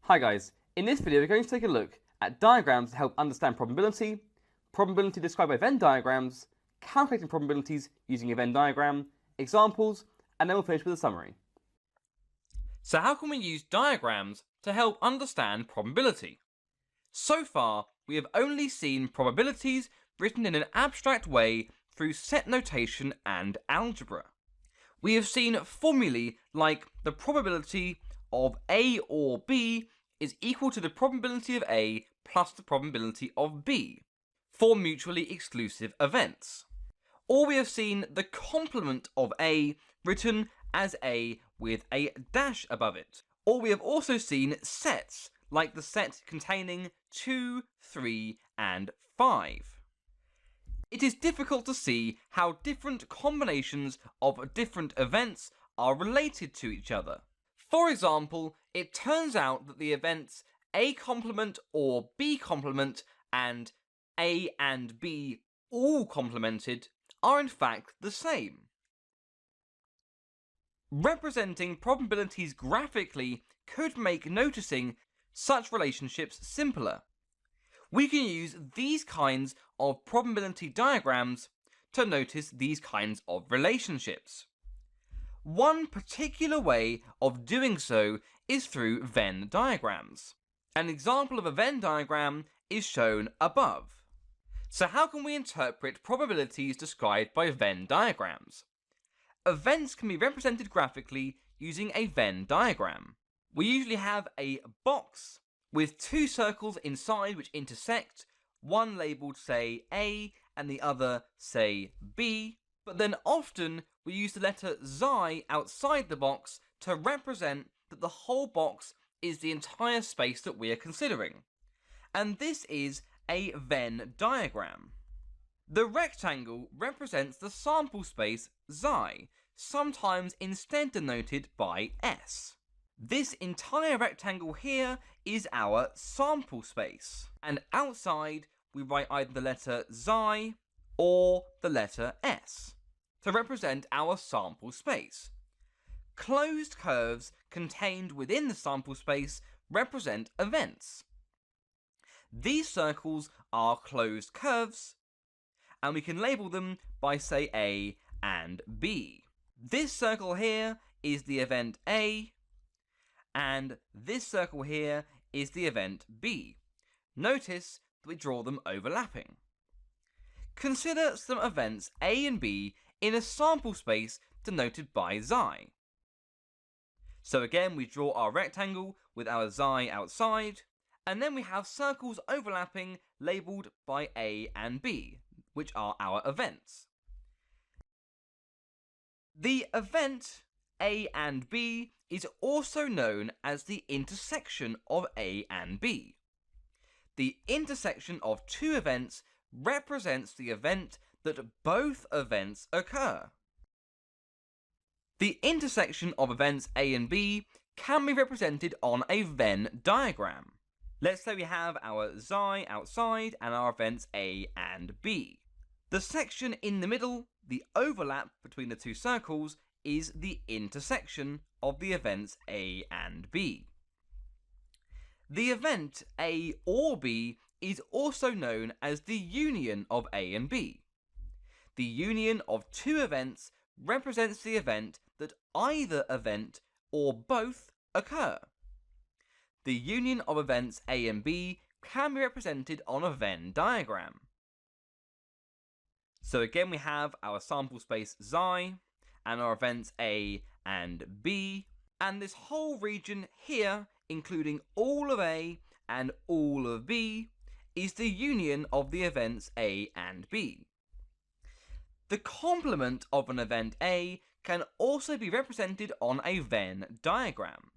Hi guys, in this video we're going to take a look at diagrams to help understand probability, probability described by Venn diagrams, calculating probabilities using a Venn diagram, examples, and then we'll finish with a summary. So how can we use diagrams to help understand probability? So far, we have only seen probabilities written in an abstract way through set notation and algebra. We have seen formulae like the probability of A or B is equal to the probability of A plus the probability of B for mutually exclusive events. Or we have seen the complement of A written as A with a dash above it. Or we have also seen sets like the set containing 2, 3, and 5. It is difficult to see how different combinations of different events are related to each other. For example, it turns out that the events A complement or B complement and A and B all complemented are in fact the same. Representing probabilities graphically could make noticing such relationships simpler. We can use these kinds of probability diagrams to notice these kinds of relationships. One particular way of doing so is through Venn diagrams. An example of a Venn diagram is shown above. So how can we interpret probabilities described by Venn diagrams? Events can be represented graphically using a Venn diagram. We usually have a box with two circles inside which intersect, one labelled say A and the other say B, but then often we use the letter Xi outside the box to represent that the whole box is the entire space that we are considering. And this is a Venn diagram. The rectangle represents the sample space Xi, sometimes instead denoted by S. This entire rectangle here is our sample space, and outside we write either the letter Xi or the letter S to represent our sample space. Closed curves contained within the sample space represent events. These circles are closed curves, and we can label them by say A and B. This circle here is the event A, and this circle here is the event B. Notice that we draw them overlapping. Consider some events A and B in a sample space denoted by Xi. So again, we draw our rectangle with our Xi outside, and then we have circles overlapping labelled by A and B, which are our events. The event A and B is also known as the intersection of A and B. The intersection of two events represents the event that both events occur. The intersection of events A and B can be represented on a Venn diagram. Let's say we have our Xi outside and our events A and B. The section in the middle, the overlap between the two circles, is the intersection of the events A and B. The event A or B is also known as the union of A and B. The union of two events represents the event that either event or both occur. The union of events A and B can be represented on a Venn diagram. So again, we have our sample space Xi and our events A and B, and this whole region here, including all of A and all of B, is the union of the events A and B. The complement of an event A can also be represented on a Venn diagram.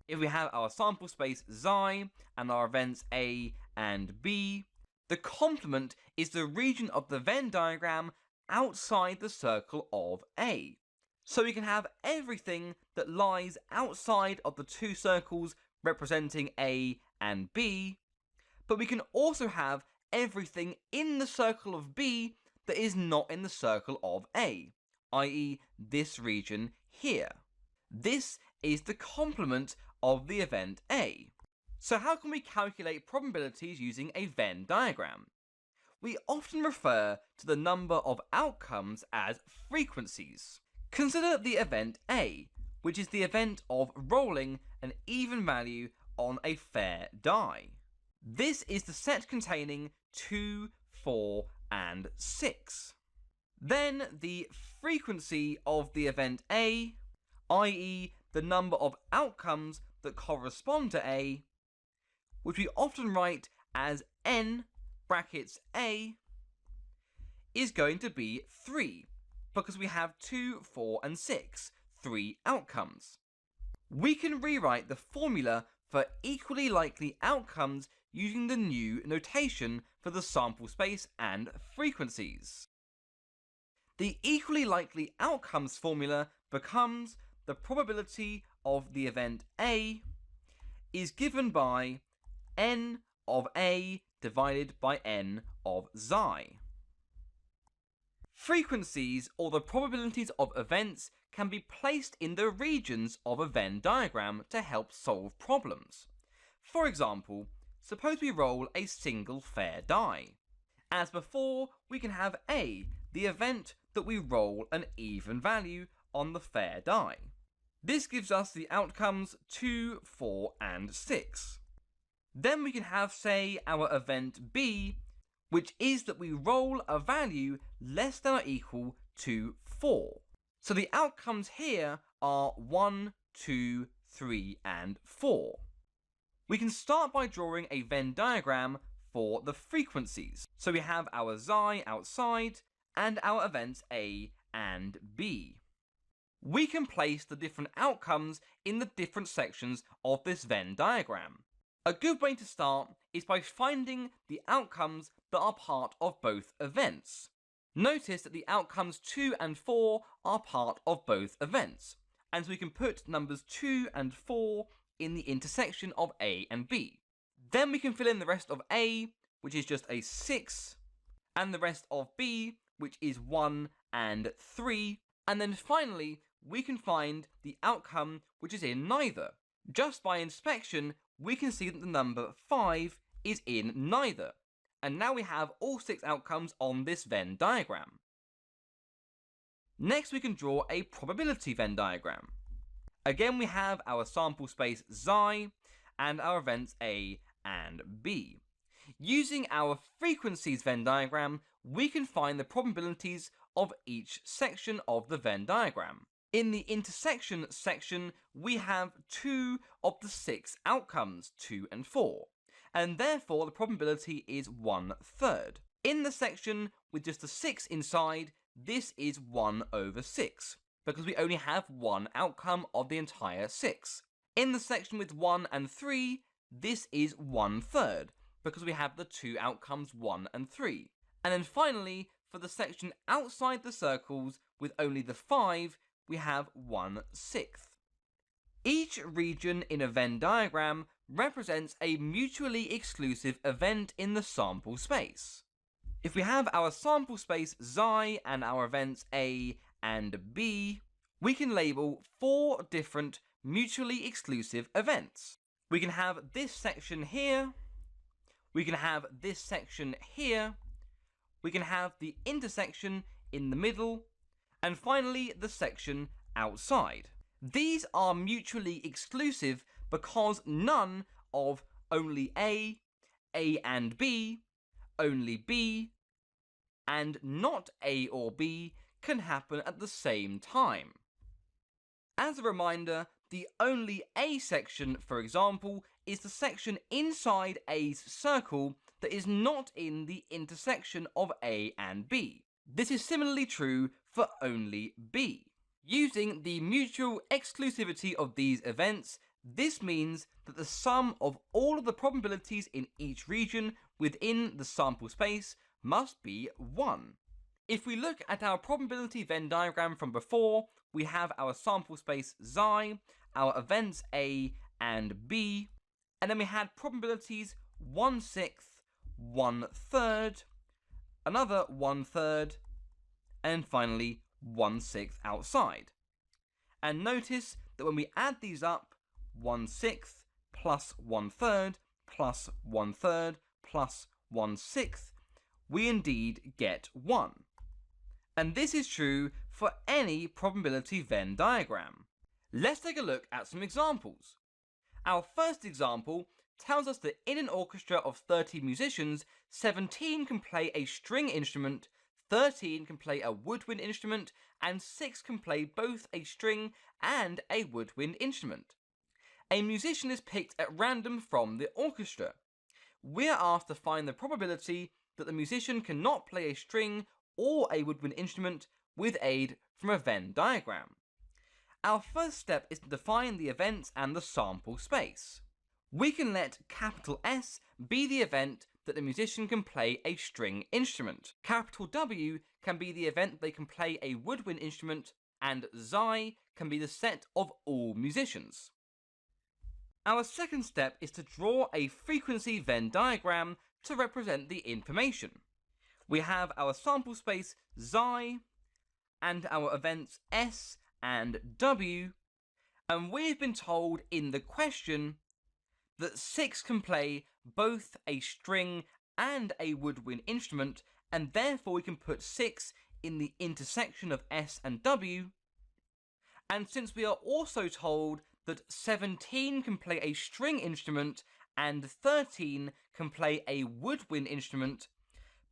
If we have our sample space Xi and our events A and B, the complement is the region of the Venn diagram outside the circle of A. So we can have everything that lies outside of the two circles representing A and B, but we can also have everything in the circle of B that is not in the circle of A, i.e. this region here. This is the complement of the event A. So how can we calculate probabilities using a Venn diagram? We often refer to the number of outcomes as frequencies. Consider the event A, which is the event of rolling an even value on a fair die. This is the set containing 2, 4, and 6. Then the frequency of the event A, i.e. the number of outcomes that correspond to A, which we often write as n brackets A, is going to be 3, because we have 2, 4, and 6, 3 outcomes. We can rewrite the formula for equally likely outcomes using the new notation for the sample space and frequencies. The equally likely outcomes formula becomes the probability of the event A is given by n of A divided by n of xi. Frequencies, or the probabilities of events, can be placed in the regions of a Venn diagram to help solve problems. For example, suppose we roll a single fair die. As before, we can have A, the event that we roll an even value on the fair die. This gives us the outcomes 2, 4, and 6. Then we can have, say, our event B, which is that we roll a value less than or equal to 4. So the outcomes here are 1, 2, 3, and 4. We can start by drawing a Venn diagram for the frequencies. So we have our xi outside and our events A and B. We can place the different outcomes in the different sections of this Venn diagram. A good way to start is by finding the outcomes that are part of both events. Notice that the outcomes 2 and 4 are part of both events, and so we can put numbers 2 and 4 in the intersection of A and B. Then we can fill in the rest of A, which is just a 6, and the rest of B, which is 1 and 3, and then finally we can find the outcome which is in neither. Just by inspection, we can see that the number 5 is in neither, and now we have all 6 outcomes on this Venn diagram. Next we can draw a probability Venn diagram. Again we have our sample space xi and our events A and B. Using our frequencies Venn diagram, we can find the probabilities of each section of the Venn diagram. In the intersection section, we have 2 of the 6 outcomes, 2 and 4, and therefore the probability is 1/3. In the section with just the 6 inside, this is 1 over 6, because we only have one outcome of the entire 6. In the section with 1 and 3, this is 1/3, because we have the 2 outcomes 1 and 3. And then finally, for the section outside the circles with only the 5, we have 1/6. Each region in a Venn diagram represents a mutually exclusive event in the sample space. If we have our sample space xi and our events A and B, we can label 4 different mutually exclusive events. We can have this section here, we can have this section here, we can have the intersection in the middle, and finally the section outside. These are mutually exclusive because none of only A and B, only B, and not A or B can happen at the same time. As a reminder, the only A section, for example, is the section inside A's circle that is not in the intersection of A and B. This is similarly true for only B. Using the mutual exclusivity of these events, this means that the sum of all of the probabilities in each region within the sample space must be 1. If we look at our probability Venn diagram from before, we have our sample space xi, our events A and B, and then we had probabilities 1/6, 1/3, another 1/3, and finally 1/6 outside. And notice that when we add these up, 1/6 plus 1/3 plus 1/3 plus 1/6, we indeed get 1. And this is true for any probability Venn diagram. Let's take a look at some examples. Our first example tells us that in an orchestra of 30 musicians, 17 can play a string instrument, 13 can play a woodwind instrument, and 6 can play both a string and a woodwind instrument. A musician is picked at random from the orchestra. We are asked to find the probability that the musician cannot play a string or a woodwind instrument with aid from a Venn diagram. Our first step is to define the events and the sample space. We can let capital S be the event that the musician can play a string instrument. Capital W can be the event they can play a woodwind instrument, and Xi can be the set of all musicians. Our second step is to draw a frequency Venn diagram to represent the information. We have our sample space Xi and our events S and W, and we've been told in the question that 6 can play both a string and a woodwind instrument, and therefore we can put 6 in the intersection of S and W. And since we are also told that 17 can play a string instrument and 13 can play a woodwind instrument,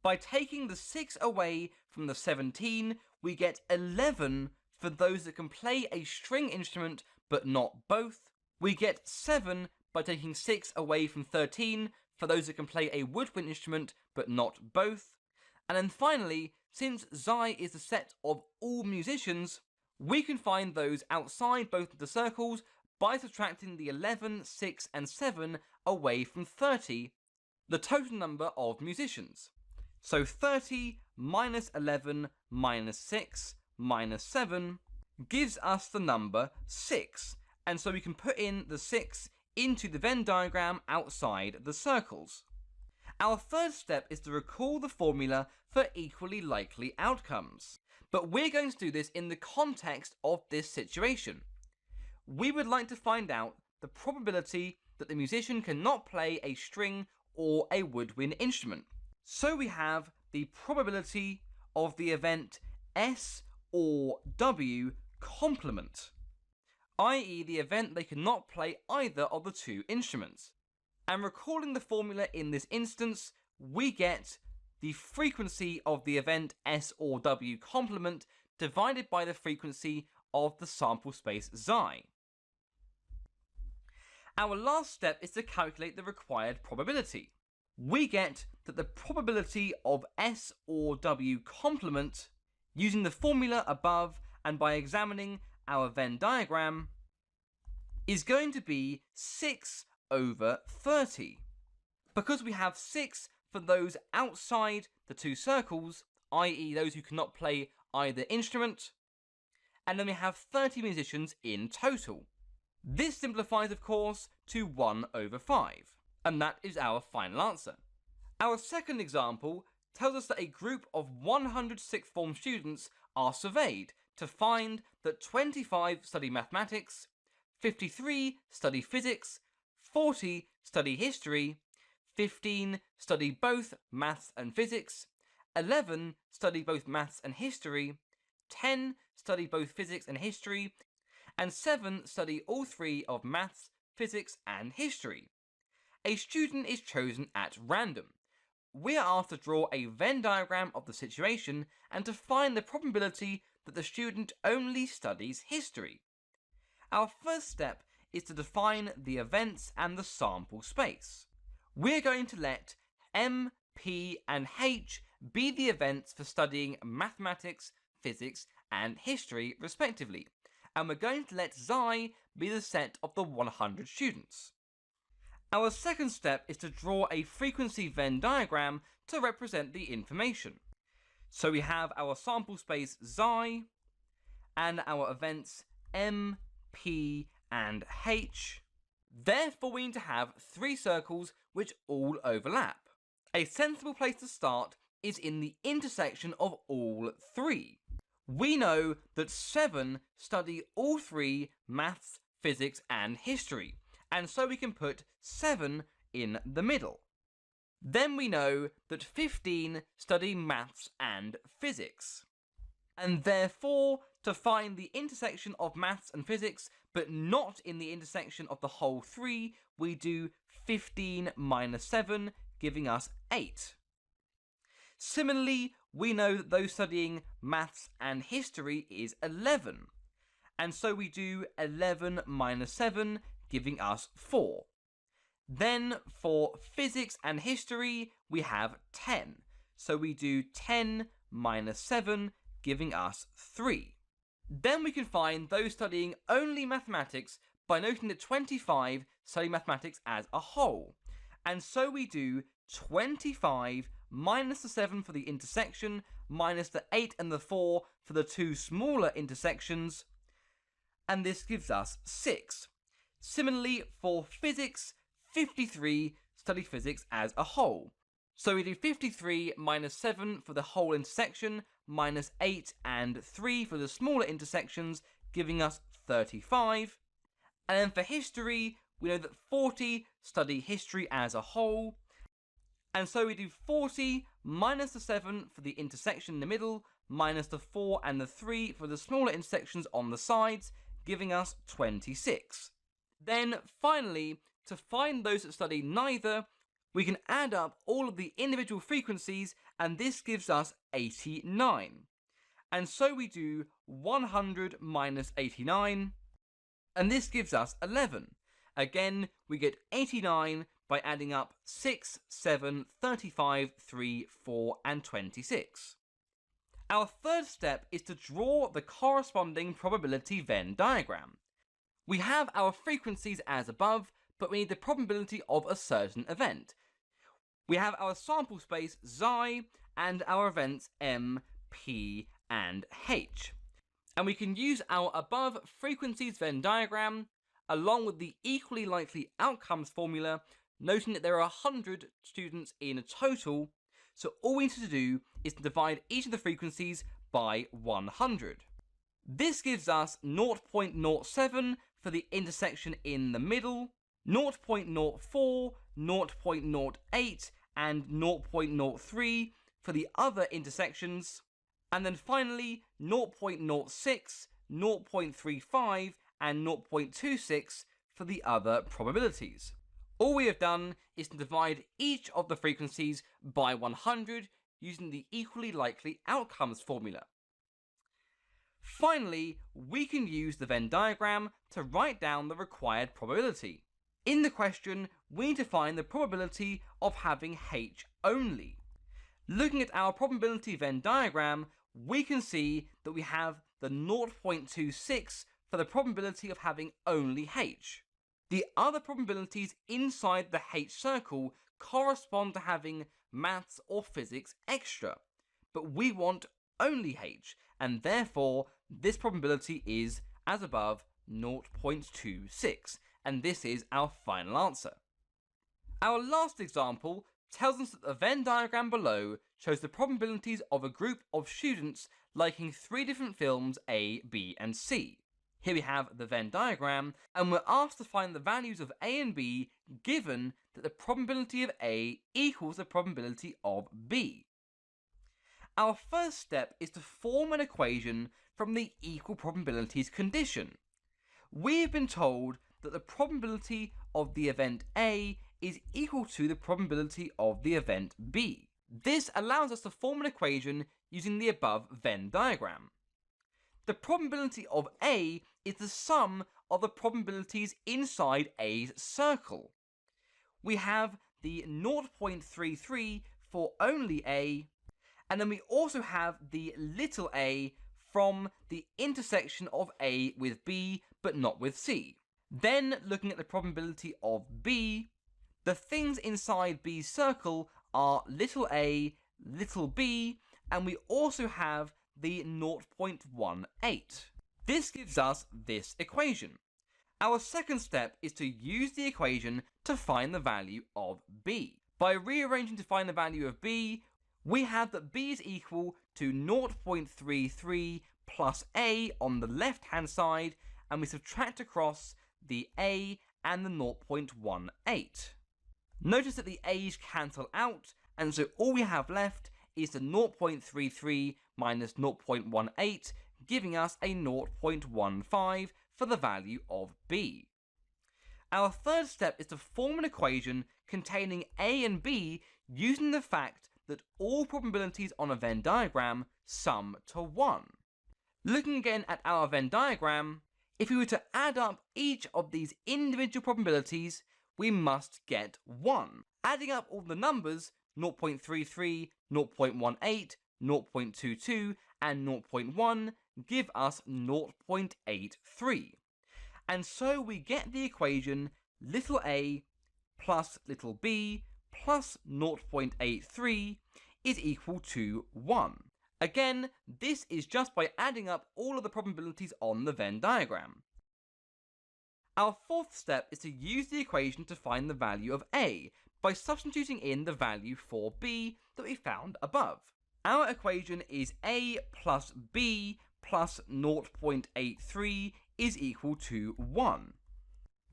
by taking the 6 away from the 17, we get 11 for those that can play a string instrument but not both. We get 7 by taking 6 away from 13 for those that can play a woodwind instrument but not both. And then finally, since Xi is the set of all musicians, we can find those outside both of the circles by subtracting the 11, 6 and 7 away from 30, the total number of musicians. So 30 minus 11 minus 6 minus 7 gives us the number 6, and so we can put in the 6 into the Venn diagram outside the circles. Our third step is to recall the formula for equally likely outcomes, but we're going to do this in the context of this situation. We would like to find out the probability that the musician cannot play a string or a woodwind instrument. So we have the probability of the event S or W complement, i.e. the event they cannot play either of the two instruments. And recalling the formula in this instance, we get the frequency of the event S or W complement divided by the frequency of the sample space Xi. Our last step is to calculate the required probability. We get that the probability of S or W complement, using the formula above and by examining our Venn diagram, is going to be 6 over 30. Because we have 6 for those outside the two circles, i.e. those who cannot play either instrument, and then we have 30 musicians in total. This simplifies, of course, to 1 over 5, and that is our final answer. Our second example tells us that a group of 100 sixth form students are surveyed to find that 25 study mathematics, 53 study physics, 40 study history, 15 study both maths and physics, 11 study both maths and history, 10 study both physics and history, and 7 study all three of maths, physics and history. A student is chosen at random. We are asked to draw a Venn diagram of the situation and to find the probability that the student only studies history. Our first step is to define the events and the sample space. We're going to let M, P and H be the events for studying mathematics, physics and history respectively, and we're going to let Xi be the set of the 100 students. Our second step is to draw a frequency Venn diagram to represent the information. So we have our sample space Xi and our events M, P and H. Therefore we need to have 3 circles which all overlap. A sensible place to start is in the intersection of all 3. We know that 7 study all 3 maths, physics and history, and so we can put 7 in the middle. Then we know that 15 study maths and physics. And therefore, to find the intersection of maths and physics, but not in the intersection of the whole 3, we do 15 minus 7, giving us 8. Similarly, we know that those studying maths and history is 11. And so we do 11 minus 7, giving us 4. Then for physics and history, we have 10. So we do 10 minus 7, giving us 3. Then we can find those studying only mathematics by noting that 25 study mathematics as a whole. And so we do 25 minus the 7 for the intersection, minus the 8 and the 4 for the 2 smaller intersections, and this gives us 6. Similarly, for physics, 53 study physics as a whole. So we do 53 minus 7 for the whole intersection, minus 8 and 3 for the smaller intersections, giving us 35. And then for history, we know that 40 study history as a whole. And so we do 40 minus the 7 for the intersection in the middle, minus the 4 and the 3 for the smaller intersections on the sides, giving us 26. Then finally, to find those that study neither, we can add up all of the individual frequencies, and this gives us 89. And so we do 100 minus 89, and this gives us 11. Again, we get 89 by adding up 6, 7, 35, 3, 4, and 26. Our third step is to draw the corresponding probability Venn diagram. We have our frequencies as above, but we need the probability of a certain event. We have our sample space Xi and our events M, P, and H. And we can use our above frequencies Venn diagram along with the equally likely outcomes formula, noting that there are 100 students in total, so all we need to do is to divide each of the frequencies by 100. This gives us 0.07 for the intersection in the middle, 0.04, 0.08, and 0.03 for the other intersections, and then finally 0.06, 0.35, and 0.26 for the other probabilities. All we have done is to divide each of the frequencies by 100 using the equally likely outcomes formula. Finally, we can use the Venn diagram to write down the required probability. In the question, we need to find the probability of having H only. Looking at our probability Venn diagram, we can see that we have the 0.26 for the probability of having only H. The other probabilities inside the H circle correspond to having maths or physics extra, but we want only H, and therefore this probability is, as above, 0.26, and this is our final answer. Our last example tells us that the Venn diagram below shows the probabilities of a group of students liking 3 different films A, B, and C. Here we have the Venn diagram, and we're asked to find the values of A and B given that the probability of A equals the probability of B. Our first step is to form an equation from the equal probabilities condition. We've been told that the probability of the event A is equal to the probability of the event B. This allows us to form an equation using the above Venn diagram. The probability of A is the sum of the probabilities inside A's circle. We have the 0.33 for only A, and then we also have the little a from the intersection of A with B, but not with C. Then, looking at the probability of B, the things inside B's circle are little a, little b, and we also have the 0.18. This gives us this equation. Our second step is to use the equation to find the value of b. By rearranging to find the value of b, we have that b is equal to 0.33 plus a on the left hand side, and we subtract across the a and the 0.18. Notice that the a's cancel out, and so all we have left is the 0.33 minus 0.18, giving us a 0.15 for the value of b. Our third step is to form an equation containing a and b using the fact that all probabilities on a Venn diagram sum to 1. Looking again at our Venn diagram, if we were to add up each of these individual probabilities, we must get 1. Adding up all the numbers, 0.33, 0.18, 0.22, and 0.1, give us 0.83. And so we get the equation little a plus little b plus 0.83 is equal to 1. Again, this is just by adding up all of the probabilities on the Venn diagram. Our fourth step is to use the equation to find the value of a by substituting in the value for b that we found above. Our equation is a plus b plus 0.83 is equal to 1.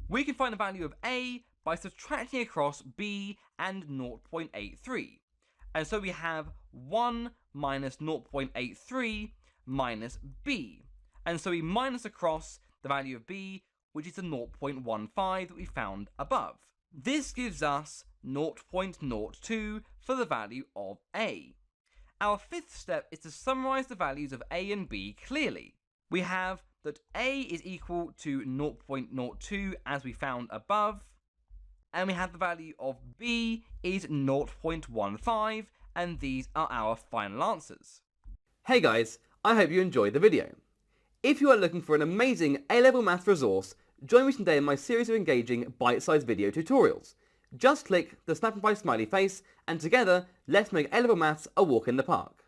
We can find the value of a by subtracting across b and 0.83. And so we have 1 minus 0.83 minus b. And so we minus across the value of b, which is the 0.15 that we found above. This gives us 0.02 for the value of a. Our fifth step is to summarize the values of a and b clearly. We have that a is equal to 0.02 as we found above, and we have the value of b is 0.15, and these are our final answers. Hey guys, I hope you enjoyed the video. If you are looking for an amazing A-level maths resource, join me today in my series of engaging bite-sized video tutorials. Just click the SnapRevise smiley face, and together, let's make A-level maths a walk in the park.